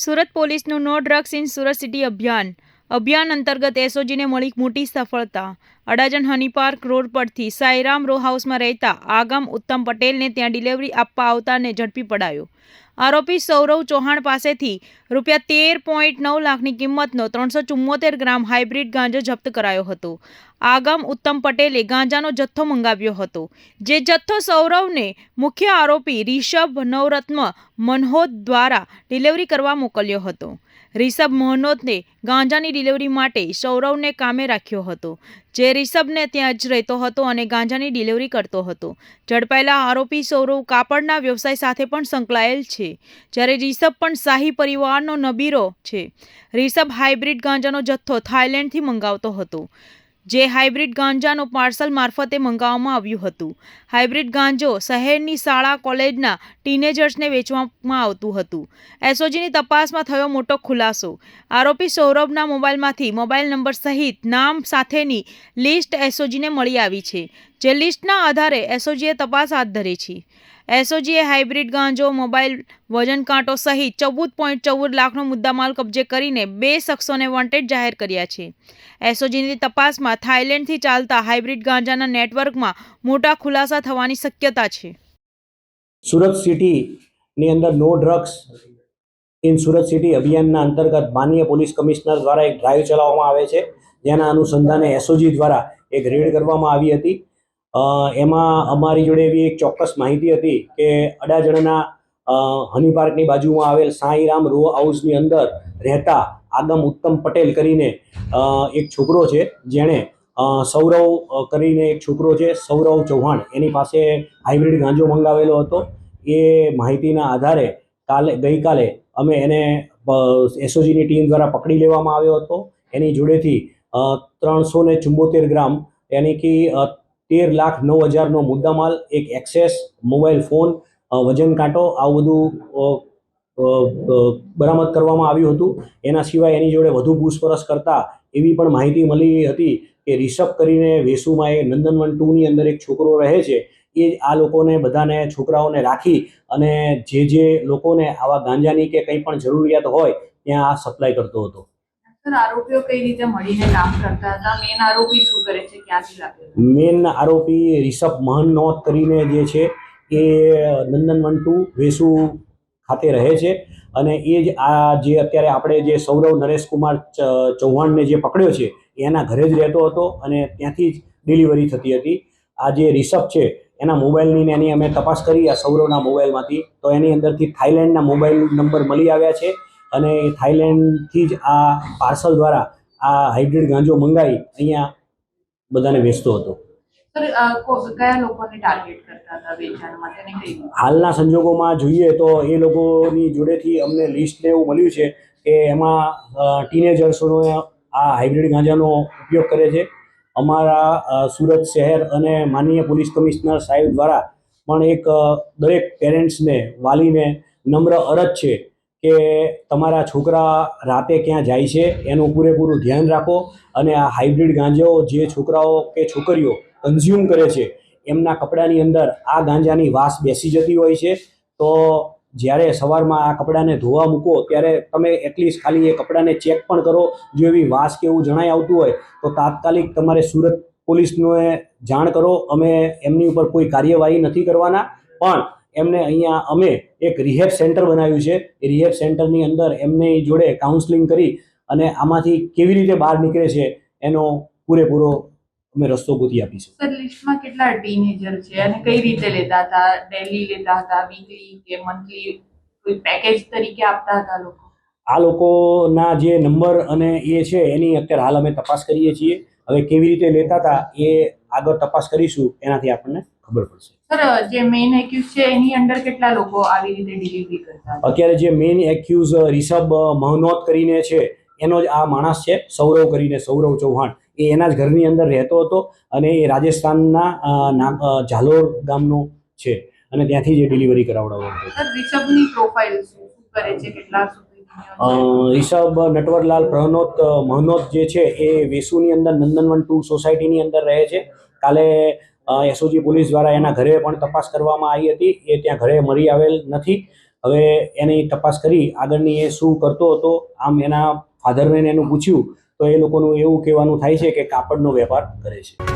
સુરત પોલીસનું no drugs in Surat city અભિયાન અંતર્ગત એસઓજીને મળી મોટી સફળતા। અડાજણ હની પાર્ક રોડ પરથી સાઈરામ રો હાઉસમાં રહેતા આગમ ઉત્તમ પટેલને ત્યાં ડિલિવરી આપવા આવતાને ઝડપી પડાયો। આરોપી સૌરવ ચૌહાણ પાસેથી ₹13.9 લાખની કિંમતનો 374 ગ્રામ હાઇબ્રિડ ગાંજો જપ્ત કરાયો હતો। આગમ ઉત્તમ પટેલે ગાંજાનો જથ્થો મંગાવ્યો હતો, જે જથ્થો સૌરવને મુખ્ય આરોપી રિષભ નવરત્ન મનહોત દ્વારા ડિલિવરી કરવા મોકલ્યો હતો। રિષભ મહનોતને ગાંજાની ડિલિવરી માટે સૌરવને કામે રાખ્યો હતો, જે રિષભને ત્યાં જ રહેતો હતો અને ગાંજાની ડિલિવરી કરતો હતો। ઝડપાયેલા આરોપી સૌરવ કાપડના વ્યવસાય સાથે પણ સંકળાયેલ છે, જ્યારે રિષભ પણ શાહી પરિવારનો નબીરો છે। રિષભ હાઇબ્રિડ ગાંજાનો જથ્થો થાઇલેન્ડથી મંગાવતો હતો, જે હાઇબ્રિડ ગાંજાનો પાર્સલ મારફતે મંગાવવામાં આવ્યું હતું। હાઇબ્રિડ ગાંજો શહેરની શાળા કોલેજના ટીનેજર્સને વેચવામાં આવતું હતું। એસઓજીની તપાસમાં થયો મોટો ખુલાસો। આરોપી સૌરભના મોબાઈલમાંથી મોબાઈલ નંબર સહિત નામ સાથેની લિસ્ટ એસઓજીને મળી આવી છે, જે લિસ્ટના આધારે એસઓજીએ તપાસ હાથ ધરી છે। એસઓજીએ હાઇબ્રિડ ગાંજો, મોબાઈલ, વજન કાંટો સહિત 14.14 લાખનો મુદ્દામાલ કબજે કરીને 2 શખ્સોને વોન્ટેડ જાહેર કર્યા છે। એસઓજીની તપાસમાં થાઇલેન્ડથી ચાલતા હાઇબ્રિડ ગાંજાના નેટવર્કમાં મોટા ખુલાસા થવાની શક્યતા છે। સુરત સિટીની અંદર no drugs in Surat city અભિયાનના અંતર્ગત માનનીય પોલીસ કમિશનર દ્વારા એક ડ્રાઈવ ચલાવવામાં આવે છે, જેના અનુસંધાને એસઓજી દ્વારા એક રેડ કરવામાં આવી હતી। એમાં અમારી જોડે એવી એક ચોક્કસ માહિતી હતી કે અડાજણના હની પાર્કની બાજુમાં આવેલ સાઈરામ રો હાઉસની અંદર રહેતા આગમ ઉત્તમ પટેલ કરીને એક છોકરો છે, જેણે સૌરવ કરીને એક છોકરો છે, સૌરવ ચૌહાણ, એની પાસે હાઇબ્રિડ ગાંજો મંગાવેલો હતો। એ માહિતીના આધારે ગઈકાલે અમે એને એસઓજીની ટીમ દ્વારા પકડી લેવામાં આવ્યો હતો। એની જોડેથી 374 ગ્રામ યાની કે 13,09,000નો મુદ્દામાલ, એક એક્સેસ, મોબાઈલ ફોન, વજન કાંટો, આવું બધું બરામદ કરવામાં આવ્યું હતું। એના સિવાય એની જોડે વધુ પૂછપરછ કરતા એવી પણ માહિતી મળી હતી કે રિષભ કરીને વેસુમાં એ નંદનવન 2ની અંદર એક છોકરો રહે છે, એ આ લોકોને બધાને છોકરાઓને રાખી અને જે લોકોને આવા ગાંજાની કે કંઈ પણ જરૂરિયાત હોય ત્યાં આ સપ્લાય કરતો હતો। આરોપીઓ કઈ રીતે મળીને કામ કરતા હતા? મેન આરોપી શું કરે છે, ક્યાંથી લાવે? મેન આરોપી રિષભ મહનોત કરીને જે છે એ નંદનવન 2 વેસુ ખાતે રહે છે, અને એ જ આ જે અત્યારે આપણે જે સૌરવ નરેશકુમાર ચૌહાણને જે પકડ્યો છે એના ઘરે જ રહેતો હતો અને ત્યાંથી જ ડિલિવરી થતી હતી। આ જે રિષભ છે એના મોબાઈલની એની અમે તપાસ કરી આ સૌરવના મોબાઈલમાંથી, તો એની અંદરથી થાઇલેન્ડના મોબાઈલ નંબર મળી આવ્યા છે, અને થાઇલેન્ડથી જ આ પાર્સલ દ્વારા આ હાઇબ્રિડ ગાંજો મંગાવી અહીંયા બધાને વેચતો હતો। કયા લોકોને ટાર્ગેટ કરતા હતા વેચાણ માટે? હાલના સંજોગોમાં જોઈએ તો એ લોકોની જોડેથી અમને લિસ્ટ એવું મળ્યું છે કે એમાં ટીનેજર્સોનો આ હાઇબ્રિડ ગાંજાનો ઉપયોગ કરે છે। અમારા સુરત શહેર અને માનનીય પોલીસ કમિશનર સાહેબ દ્વારા પણ એક દરેક પેરેન્ટ્સને, વાલીને નમ્ર અરજ છે કે તમારા છોકરા રાતે ક્યાં જાય છે એનું પૂરેપૂરું ધ્યાન રાખો, અને આ હાઇબ્રિડ ગાંજો જે છોકરાઓ કે છોકરીઓ કન્ઝ્યુમ કરે છે એમના કપડાની અંદર આ ગાંજાની વાસ બેસી જતી હોય છે। તો જ્યારે સવારમાં આ કપડાને ધોવા મૂકો ત્યારે તમે એટલીસ્ટ ખાલી એ કપડાને ચેક પણ કરો। જો એવી વાસ કે એવું જણાઈ આવતું હોય તો તાત્કાલિક તમારે સુરત પોલીસને જાણ કરો। અમે એમની ઉપર કોઈ કાર્યવાહી નથી કરવાના, પણ એમને અહીંયા અમે એક રિહેબ સેન્ટર બનાવ્યું છે। એ રિહેબ સેન્ટરની અંદર એમની જોડે કાઉન્સલિંગ કરી અને આમાંથી કેવી રીતે બહાર નીકળે છે એનો પૂરેપૂરો અમે રસ્તો ગોતી આપીશું। સર, લિસ્ટમાં કેટલા ટીનેજર છે અને કઈ રીતે લેતા હતા? ડેલી લેતા હતા, વીકલી કે મંથલી, કોઈ પેકેજ તરીકે આપતા હતા લોકો? આ લોકોના જે નંબર અને એ છે એની અત્યારે હાલ અમે તપાસ કરીએ છીએ। હવે કેવી રીતે લેતા હતા એ આગળ તપાસ કરીશું, એનાથી આપણને ખબર પડશે। સર, જે મેઇન એક્યુઝ છે એની અંદર કેટલા લોકો આવી રીતે ડિલિવરી કરતા? અત્યારે જે મેઇન એક્યુઝ રિષભ મહનોત કરીને છે એનો જ આ માણસ છે, સૌરવ કરીને, સૌરવ ચૌહાણ, એ એના જ ઘરની અંદર રહેતો હતો, અને એ રાજસ્થાનના ઝાલોર ગામનો છે, અને ત્યાંથી જે ડિલિવરી કરાવડાવતો હતો। સર, રિષભની પ્રોફાઇલ શું કરે છે, કેટલા રિષભ નટવરલાલ પ્રહનોત મહનોત જે છે એ વેસુની અંદર નંદનવન 2 સોસાયટીની અંદર રહે છે। કાલે એસઓજી પોલીસ દ્વારા એના ઘરે પણ તપાસ કરવામાં આવી હતી, એ ત્યાં ઘરે મળી આવેલ નથી। હવે એની તપાસ કરી આગળની એ શું કરતો હતો. આમ એના ફાધરને એનું પૂછ્યું તો એ લોકોનું એવું કહેવાનું થાય છે કે કાપડનો વેપાર કરે છે.